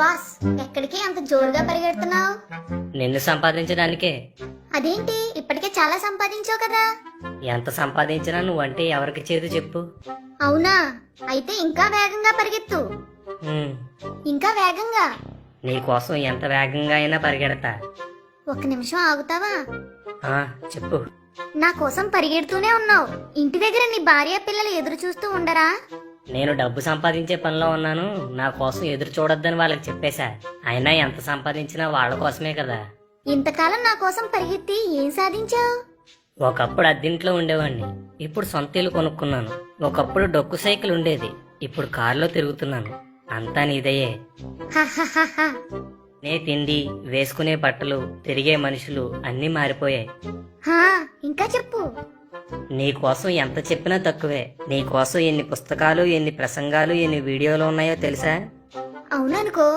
Boss, ఎక్కడికి అంత జోరుగా పరిగెడుతున్నావు? నిన్ను సంపాదించడానికే. అదేంటి, ఇప్పటికే చాలా సంపాదించావు కదా? ఎంత సంపాదించినా నువ్వంటే ఎవరికి చేదు చెప్పు. అవునా? అయితే ఇంకా వేగంగా పరిగెత్తు. ఉమ్, ఇంకా వేగంగా. నీకోసం ఎంత వేగంగా అయినా పరిగెడతా. ఒక్క నిమిషం ఆగుతావా? ఆ, చెప్పు. నా కోసం పరిగెడుతూనే ఉన్నావు. ఇంటి దగ్గర నీ భార్య పిల్లలు ఎదురు చూస్తూ ఉండరా? నేను డబ్బు సంపాదించే పనిలో ఉన్నాను, నా కోసం ఎదురు చూడొద్దని వాళ్ళకి చెప్పేశా. అయినా ఎంత సంపాదించినా వాళ్ళ కోసమే కదా. ఇంతకాలం నా కోసం పరిగెత్తి ఏం సాధించావు? ఒకప్పుడు అద్దెంట్లో ఉండేవాడిని, ఇప్పుడు సొంత ఇల్లు కొనుక్కున్నాను. ఒకప్పుడు డొక్కు సైకిల్ ఉండేది, ఇప్పుడు కారులో తిరుగుతున్నాను. అంతా నీదయ్యే. హహహహ. నే తిండి, వేసుకునే బట్టలు, తిరిగే మనుషులు అన్నీ మారిపోయాయి. హా, ఇంకా చెప్పు. నీకోసం ఎంత చెప్పినా తక్కువే. నీకోసం ఎన్ని పుస్తకాలు, ఎన్ని ప్రసంగాలు, ఎన్ని వీడియోలు ఉన్నాయో తెలుసా? అవుననుకో.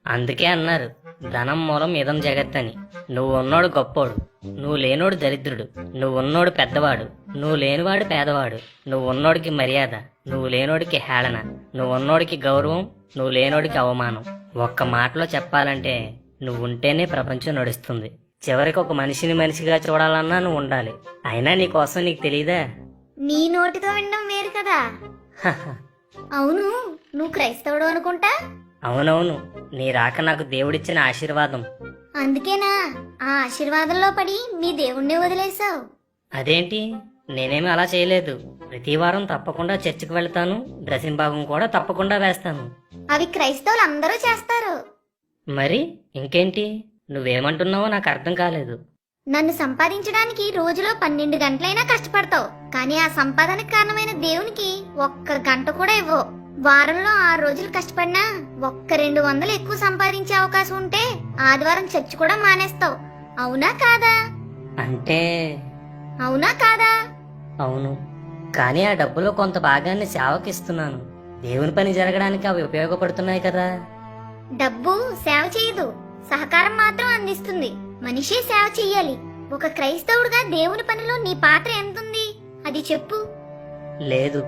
అందుకే అన్నారు, ధనం మూలం ఇదం జగత్ అని. నువ్వు ఉన్నోడు గొప్పోడు, నువ్వు లేనోడు దరిద్రుడు. నువ్వు ఉన్నోడు పెద్దవాడు, నువ్వు లేనివాడు పేదవాడు. నువ్వు ఉన్నోడికి మర్యాద, నువ్వు లేనోడికి హేళన. నువ్వు ఉన్నోడికి గౌరవం, నువ్వు లేనోడికి అవమానం. ఒక్క మాటలో చెప్పాలంటే నువ్వుంటేనే ప్రపంచం నడుస్తుంది. చివరికి ఒక మనిషిని మనిషిగా చూడాలన్నా నువ్వు ఉండాలి. అయినా నీకోసం నీకు తెలీదా? నీ నోటితో వినడం వేరు కదా. హహ. అవును, నువ్వు క్రైస్తవుడు అనుకుంటా. అవునవును, నీ రాక నాకు దేవుడిచ్చిన ఆశీర్వాదం. అందుకేనా ఆ ఆశీర్వాదంలో పడి మీ దేవుణ్ణి వదిలేసావు? అదేంటి, నేనేమి అలా చేయలేదు. ప్రతి వారం తప్పకుండా చర్చికి వెళ్తాను, డ్రెస్సింగ్ భాగం కూడా తప్పకుండా వేస్తాను. అవి క్రైస్తవులు అందరూ చేస్తారు. మరి ఇంకేంటి? నువ్వేమంటున్నావో నాకు అర్థం కాలేదు. నన్ను సంపాదించడానికి రోజులో 12 గంటలైనా కష్టపడతావు, కానీ ఆ సంపాదనకు కారణమైన దేవునికి ఒక్క గంట కూడా ఇవ్వవు. వారంలో 6 రోజులు కష్టపడినా ఒక్క 200 ఎక్కువ సంపాదించే అవకాశం ఉంటే ఆదివారం చర్చి కూడా మానేస్తావు. అవునా కాదా? అంటే అవునా కాదా? అవును, కానీ ఆ డబ్బులో కొంత భాగాన్ని సేవకిస్తున్నాను. దేవుని పని జరగడానికి అవి ఉపయోగపడుతున్నాయి కదా. డబ్బు సేవ చేయదు, సహకారం మాత్రం అందిస్తుంది. మనిషే సేవ చెయ్యాలి. ఒక క్రైస్తవుడిగా దేవుని పనిలో నీ పాత్ర ఎంతుంది? అది చెప్పు. లేదు.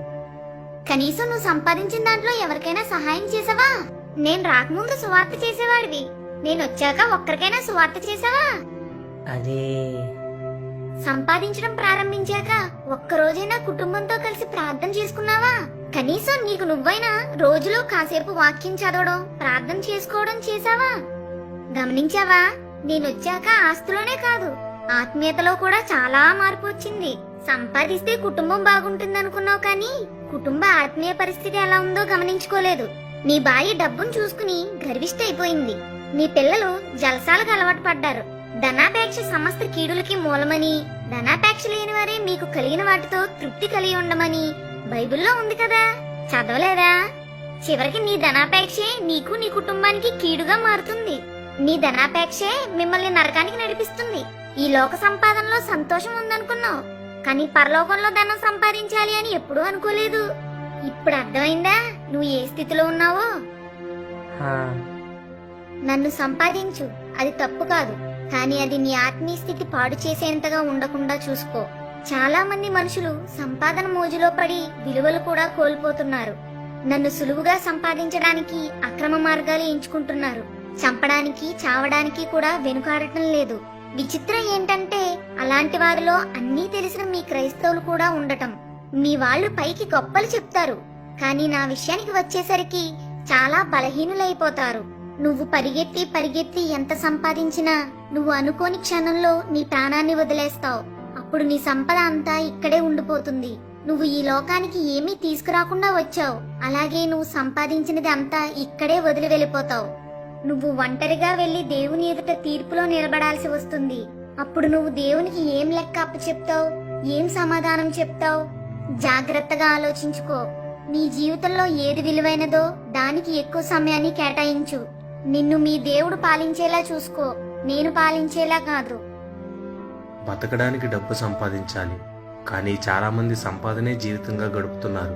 కనీసం నువ్వు సంపాదించిన దాంట్లో ఎవరికైనా సహాయం చేసావా? నేను రాకముందు సువార్త చేసేవాడివి, నేను వచ్చాక ఒక్కరికైనా సువార్త చేసావా? అది సంపాదించడం ప్రారంభించాక ఒక్కరోజైనా కుటుంబంతో కలిసి ప్రార్థన చేసుకున్నావా? కనీసం నీకు నువ్వైనా రోజులో కాసేపు వాక్యం చదవడం, ప్రార్థన చేసుకోవడం చేసావా? గమనించావా? నేనొచ్చాక ఆస్తిలోనే కాదు, ఆత్మీయతలో కూడా చాలా మార్పు వచ్చింది. సంపాదిస్తే కుటుంబం బాగుంటుందనుకున్నావు, కానీ కుటుంబ ఆత్మీయ పరిస్థితి ఎలా ఉందో గమనించుకోలేదు. నీ భార్య డబ్బును చూసుకుని గర్విష్ట అయిపోయింది. నీ పిల్లలు జలసాలకు అలవాటు పడ్డారు. ధనాపేక్ష సమస్త కీడులకి మూలమని, ధనాపేక్ష లేని వారే మీకు కలిగిన వాటితో తృప్తి కలిగి ఉండమని బైబిల్లో ఉంది కదా. చదవలేదా? చివరికి నీ ధనాపేక్షే నీకు నీ కుటుంబానికి కీడుగా మారుతుంది. నీ ధనాపేక్షే మిమ్మల్ని నరకానికి నడిపిస్తుంది. ఈ లోక సంపాదనలో సంతోషం ఉందనుకున్నావు, కానీ పరలోకంలో ధనం సంపాదించాలి అని ఎప్పుడూ అనుకోలేదు. ఇప్పుడు అర్థమైందా నువ్వు ఏ స్థితిలో ఉన్నావో? హా, నన్ను సంపాదించు, అది తప్పు కాదు, కానీ అది నీ ఆత్మీయ స్థితి పాడు చేసేంతగా ఉండకుండా చూసుకో. చాలా మంది మనుషులు సంపాదన మోజులో పడి విలువలు కూడా కోల్పోతున్నారు. నన్ను సులువుగా సంపాదించడానికి అక్రమ మార్గాలు ఎంచుకుంటున్నారు. చంపడానికి, చావడానికి కూడా వెనుకాడటం లేదు. విచిత్రం ఏంటంటే అలాంటి వారిలో అన్నీ తెలిసిన మీ క్రైస్తవులు కూడా ఉండటం. మీ వాళ్ళు పైకి గొప్పలు చెప్తారు, కానీ నా విషయానికి వచ్చేసరికి చాలా బలహీనులైపోతారు. నువ్వు పరిగెత్తి పరిగెత్తి ఎంత సంపాదించినా నువ్వు అనుకోని క్షణంలో నీ ప్రాణాన్ని వదిలేస్తావు. అప్పుడు నీ సంపద అంతా ఇక్కడే ఉండిపోతుంది. నువ్వు ఈ లోకానికి ఏమీ తీసుకురాకుండా వచ్చావు, అలాగే నువ్వు సంపాదించినది అంతా ఇక్కడే వదిలి వెళ్ళిపోతావు. నువ్వు ఒంటరిగా వెళ్లి దేవుని ఎదుట తీర్పులో నిలబడాల్సి వస్తుంది. అప్పుడు నువ్వు దేవునికి ఏం లెక్క అప్పచెప్తావు? ఏం సమాధానం చెప్తావు? జాగ్రత్తగా ఆలోచించుకో. నీ జీవితంలో ఏది విలువైనదో దానికి ఎక్కువ సమయాన్ని కేటాయించు. నిన్ను మీ దేవుడు పాలించేలా చూసుకో, నేను పాలించేలా కాదు. బతకడానికి డబ్బు సంపాదించాలి, కానీ చాలా మంది సంపాదనే జీవితంగా గడుపుతున్నారు.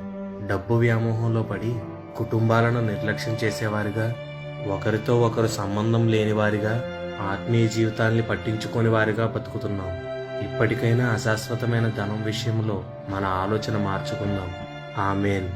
డబ్బు వ్యామోహంలో పడి కుటుంబాలను నిర్లక్ష్యం చేసేవారిగా, ఒకరితో ఒకరు సంబంధం లేనివారిగా, ఆత్మీయ జీవితాల్ని పట్టించుకోని వారిగా బతుకుతున్నాం. ఇప్పటికైనా అశాశ్వతమైన ధనం విషయంలో మన ఆలోచన మార్చుకుందాం. ఆమేన్.